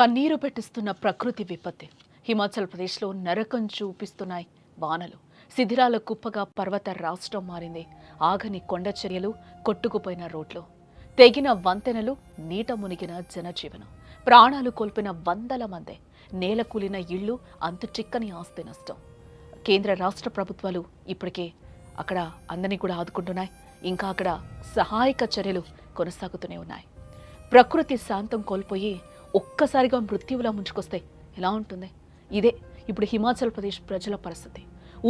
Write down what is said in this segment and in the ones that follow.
కన్నీరు పెట్టిస్తున్న ప్రకృతి విపత్తి. హిమాచల్ ప్రదేశ్లో నరకం చూపిస్తున్నాయి వానలు. శిథిరాల కుప్పగా పర్వత రాష్ట్రం మారింది. ఆగని కొండ చర్యలు, కొట్టుకుపోయిన రోడ్లు, తెగిన వంతెనలు, నీట మునిగిన జనజీవనం, ప్రాణాలు కోల్పోయిన వందల మంది, నేల కూలిన ఇళ్లు, అంతు చిక్కని ఆస్తి నష్టం. కేంద్ర రాష్ట్ర ప్రభుత్వాలు ఇప్పటికే అక్కడ అందరినీ కూడా ఆదుకుంటున్నాయి. ఇంకా అక్కడ సహాయక చర్యలు కొనసాగుతూనే ఉన్నాయి. ప్రకృతి శాంతం కోల్పోయి ఒక్కసారిగా మృత్యువులా ముంచుకొస్తే ఎలా ఉంటుంది? ఇదే ఇప్పుడు హిమాచల్ ప్రదేశ్ ప్రజల పరిస్థితి.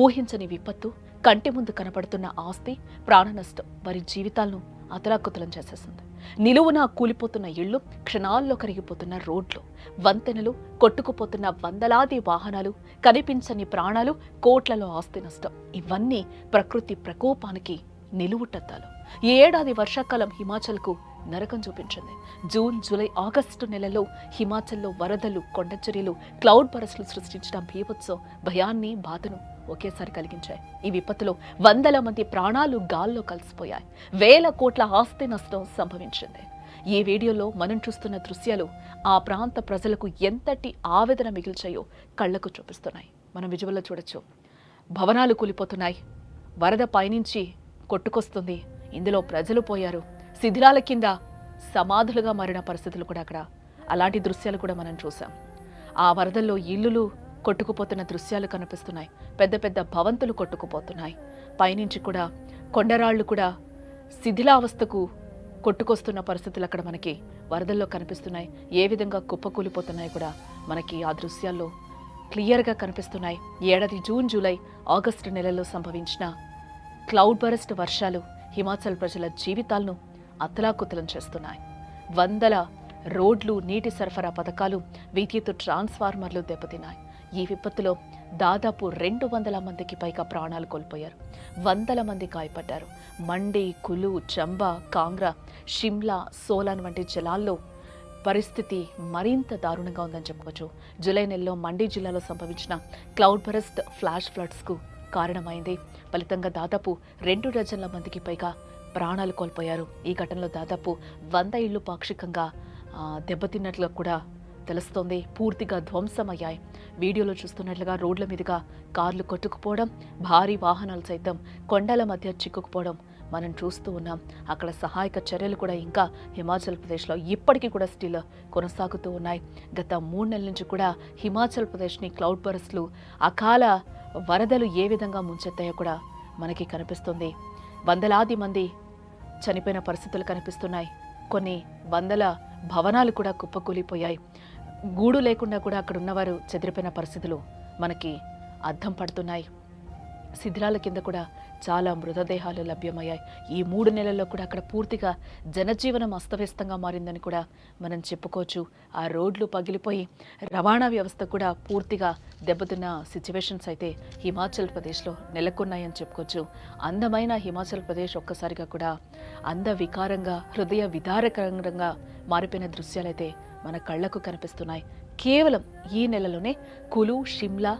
ఊహించని విపత్తు, కంటి ముందు కనపడుతున్న ఆస్తి, ప్రాణ నష్టం వారి జీవితాలను అతలాకుతలం చేసేసింది. నిలువున కూలిపోతున్న ఇళ్లు, క్షణాల్లో కరిగిపోతున్న రోడ్లు, వంతెనలు, కొట్టుకుపోతున్న వందలాది వాహనాలు, కనిపించని ప్రాణాలు, కోట్లలో ఆస్తి నష్టం. ఇవన్నీ ప్రకృతి ప్రకోపానికి నిలువుటద్దాలు. ఈ ఏడాది వర్షాకాలం హిమాచల్కు నరకం చూపించింది. జూన్, జూలై, ఆగస్టు నెలలో హిమాచల్లో వరదలు, కొండచర్యలు, క్లౌడ్ బరస్లు సృష్టించిన బీభత్సం భయాన్ని, బాధను ఒకేసారి కలిగించాయి. ఈ విపత్తులో వందల మంది ప్రాణాలు గాల్లో కలిసిపోయాయి. వేల కోట్ల ఆస్తి నష్టం సంభవించింది. ఈ వీడియోలో మనం చూస్తున్న దృశ్యాలు ఆ ప్రాంత ప్రజలకు ఎంతటి ఆవేదన మిగిల్చాయో కళ్లకు చూపిస్తున్నాయి. మనం విజువల్లో చూడొచ్చు. భవనాలు కూలిపోతున్నాయి. వరద పైనుంచి కొట్టుకొస్తుంది. ఇందులో ప్రజలు పోయారు. శిథిరాల కింద సమాధులుగా మారిన పరిస్థితులు కూడా అక్కడ అలాంటి దృశ్యాలు కూడా మనం చూసాం. ఆ వరదల్లో ఇల్లులు కొట్టుకుపోతున్న దృశ్యాలు కనిపిస్తున్నాయి. పెద్ద పెద్ద భవంతులు కొట్టుకుపోతున్నాయి. పైనుంచి కూడా కొండరాళ్లు కూడా శిథిలావస్థకు కొట్టుకొస్తున్న పరిస్థితులు అక్కడ మనకి వరదల్లో కనిపిస్తున్నాయి. ఏ విధంగా కుప్పకూలిపోతున్నాయి కూడా మనకి ఆ దృశ్యాల్లో క్లియర్గా కనిపిస్తున్నాయి. ఏడాది జూన్, జూలై, ఆగస్టు నెలల్లో సంభవించిన క్లౌడ్ బరస్ట్ వర్షాలు హిమాచల్ ప్రజల జీవితాలను అతలాకుతలం చేస్తున్నాయి. వందల రోడ్లు, నీటి సరఫరా పథకాలు, విద్యుత్ ట్రాన్స్ఫార్మర్లు దెబ్బతిన్నాయి. ఈ విపత్తులో దాదాపు 200 మందికి పైగా ప్రాణాలు కోల్పోయారు. వందల మంది గాయపడ్డారు. మండి, కులు, చంబా, కాంగ్రా, షిమ్లా, సోలాన్ వంటి జిల్లాల్లో పరిస్థితి మరింత దారుణంగా ఉందని చెప్పవచ్చు. జూలై నెలలో మండి జిల్లాలో సంభవించిన క్లౌడ్ బరస్ట్ ఫ్లాష్ ఫ్లడ్స్కు కారణమైంది. ఫలితంగా దాదాపు 2 డజన్ల మందికి పైగా ప్రాణాలు కోల్పోయారు. ఈ ఘటనలో దాదాపు 100 ఇళ్లు పాక్షికంగా దెబ్బతిన్నట్లుగా కూడా తెలుస్తోంది. పూర్తిగా ధ్వంసమయ్యాయి. వీడియోలో చూస్తున్నట్లుగా రోడ్ల మీదుగా కార్లు కొట్టుకుపోవడం, భారీ వాహనాలు సైతం కొండల మధ్య చిక్కుకుపోవడం మనం చూస్తూ ఉన్నాం. అక్కడ సహాయక చర్యలు కూడా ఇంకా హిమాచల్ ప్రదేశ్లో ఇప్పటికీ కూడా స్టిల్ కొనసాగుతూ ఉన్నాయి. గత 3 నెలల నుంచి కూడా హిమాచల్ ప్రదేశ్ని క్లౌడ్ బరస్ట్లు, అకాల వరదలు ఏ విధంగా ముంచెత్తాయో కూడా మనకి కనిపిస్తుంది. వందలాది మంది చనిపోయిన పరిస్థితులు కనిపిస్తున్నాయి. కొన్ని వందల భవనాలు కూడా కుప్పకూలిపోయాయి. గూడు లేకుండా కూడా అక్కడ ఉన్నవారు చెదిరిపోయిన పరిస్థితులు మనకి అద్దం పడుతున్నాయి. శిథిరాల కింద కూడా చాలా మృతదేహాలు లభ్యమయ్యాయి. ఈ 3 నెలల్లో కూడా అక్కడ పూర్తిగా జనజీవనం అస్తవ్యస్తంగా మారిందని కూడా మనం చెప్పుకోవచ్చు. ఆ రోడ్లు పగిలిపోయి రవాణా వ్యవస్థ కూడా పూర్తిగా దెబ్బతిన్న సిచ్యువేషన్స్ అయితే హిమాచల్ ప్రదేశ్లో నెలకొన్నాయని చెప్పుకోవచ్చు. అందమైన హిమాచల్ ప్రదేశ్ ఒక్కసారిగా కూడా అందవికారంగా, హృదయ విదారకరంగా మారిపోయిన దృశ్యాలైతే మన కళ్లకు కనిపిస్తున్నాయి. కేవలం ఈ నెలలోనే కులు, షిమ్లా,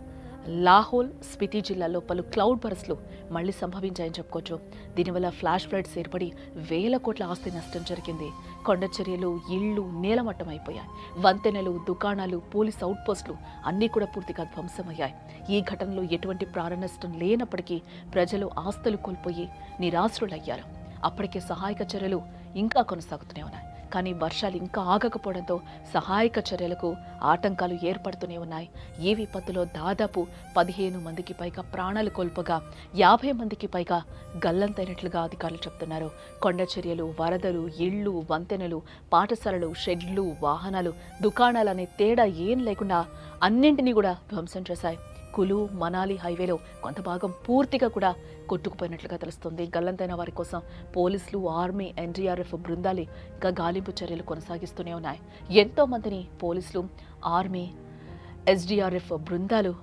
లాహోల్, స్పితి జిల్లాల్లో పలు క్లౌడ్ బరస్లు మళ్లీ సంభవించాయని చెప్పుకోవచ్చు. దీనివల్ల ఫ్లాష్ ఫ్లడ్స్ ఏర్పడి వేల కోట్ల ఆస్తి నష్టం జరిగింది. కొండచర్యలు, ఇళ్లు నేలమట్టం అయిపోయాయి. వంతెనలు, దుకాణాలు, పోలీస్ అవుట్ పోస్టులు అన్నీ కూడా పూర్తిగా ధ్వంసమయ్యాయి. ఈ ఘటనలో ఎటువంటి ప్రాణ నష్టం లేనప్పటికీ ప్రజలు ఆస్తులు కోల్పోయి నిరాశ్రులయ్యారు. అప్పటికే సహాయక చర్యలు ఇంకా కొనసాగుతూనే ఉన్నాయి. కానీ వర్షాలు ఇంకా ఆగకపోవడంతో సహాయక చర్యలకు ఆటంకాలు ఏర్పడుతూనే ఉన్నాయి. ఈ విపత్తులో దాదాపు 15 మందికి పైగా ప్రాణాలు కోల్పోగా 50 మందికి పైగా గల్లంతైనట్లుగా అధికారులు చెప్తున్నారు. కొండ చర్యలు, వరదలు, ఇళ్లు, వంతెనలు, పాఠశాలలు, షెడ్లు, వాహనాలు, దుకాణాలు అనే తేడా ఏం లేకుండా అన్నింటినీ కూడా ధ్వంసం చేశాయి. కులు, మనాలి హైవేలో కొంత భాగం పూర్తిగా కూడా కొట్టుకుపోయినట్లుగా తెలుస్తుంది. గల్లంతైన వారి కోసం పోలీసులు, ఆర్మీ, ఎన్డీఆర్ఎఫ్ బృందాలు ఇంకా గాలింపు చర్యలు కొనసాగిస్తూనే ఉన్నాయి. ఎంతో మందిని పోలీసులు, ఆర్మీ, ఎస్డీఆర్ఎఫ్ బృందాలు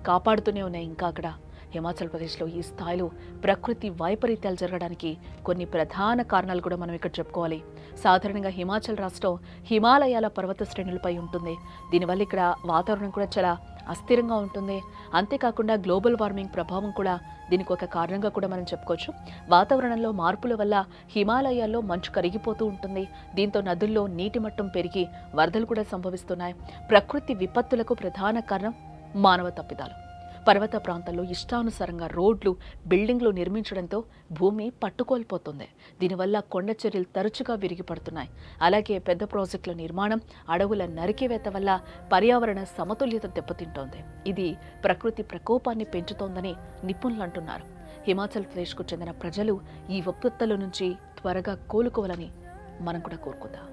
కాపాడుతూనే ఉన్నాయి. ఇంకా అక్కడ హిమాచల్ ప్రదేశ్లో ఈ స్థాయిలో ప్రకృతి వైపరీత్యాలు జరగడానికి కొన్ని ప్రధాన కారణాలు కూడా మనం ఇక్కడ చెప్పుకోవాలి. సాధారణంగా హిమాచల్ రాష్ట్రం హిమాలయాల పర్వత శ్రేణులపై ఉంటుంది. దీనివల్ల ఇక్కడ వాతావరణం కూడా చాలా అస్థిరంగా ఉంటుంది. అంతేకాకుండా గ్లోబల్ వార్మింగ్ ప్రభావం కూడా దీనికి ఒక కారణంగా కూడా మనం చెప్పుకోవచ్చు. వాతావరణంలో మార్పుల వల్ల హిమాలయాల్లో మంచు కరిగిపోతూ ఉంటుంది. దీంతో నదుల్లో నీటి మట్టం పెరిగి వరదలు కూడా సంభవిస్తున్నాయి. ప్రకృతి విపత్తులకు ప్రధాన కారణం మానవ తప్పిదాలు. పర్వత ప్రాంతాల్లో ఇష్టానుసారంగా రోడ్లు, బిల్డింగ్లు నిర్మించడంతో భూమి పట్టుకోల్పోతుంది. దీనివల్ల కొండ చర్యలు తరచుగా విరిగిపడుతున్నాయి. అలాగే పెద్ద ప్రాజెక్టుల నిర్మాణం, అడవుల నరికివేత వల్ల పర్యావరణ సమతుల్యత దెబ్బతింటోంది. ఇది ప్రకృతి ప్రకోపాన్ని పెంచుతోందని నిపుణులు అంటున్నారు. హిమాచల్ ప్రదేశ్కు చెందిన ప్రజలు ఈ విపత్తుల నుంచి త్వరగా కోలుకోవాలని మనం కూడా కోరుకుందాం.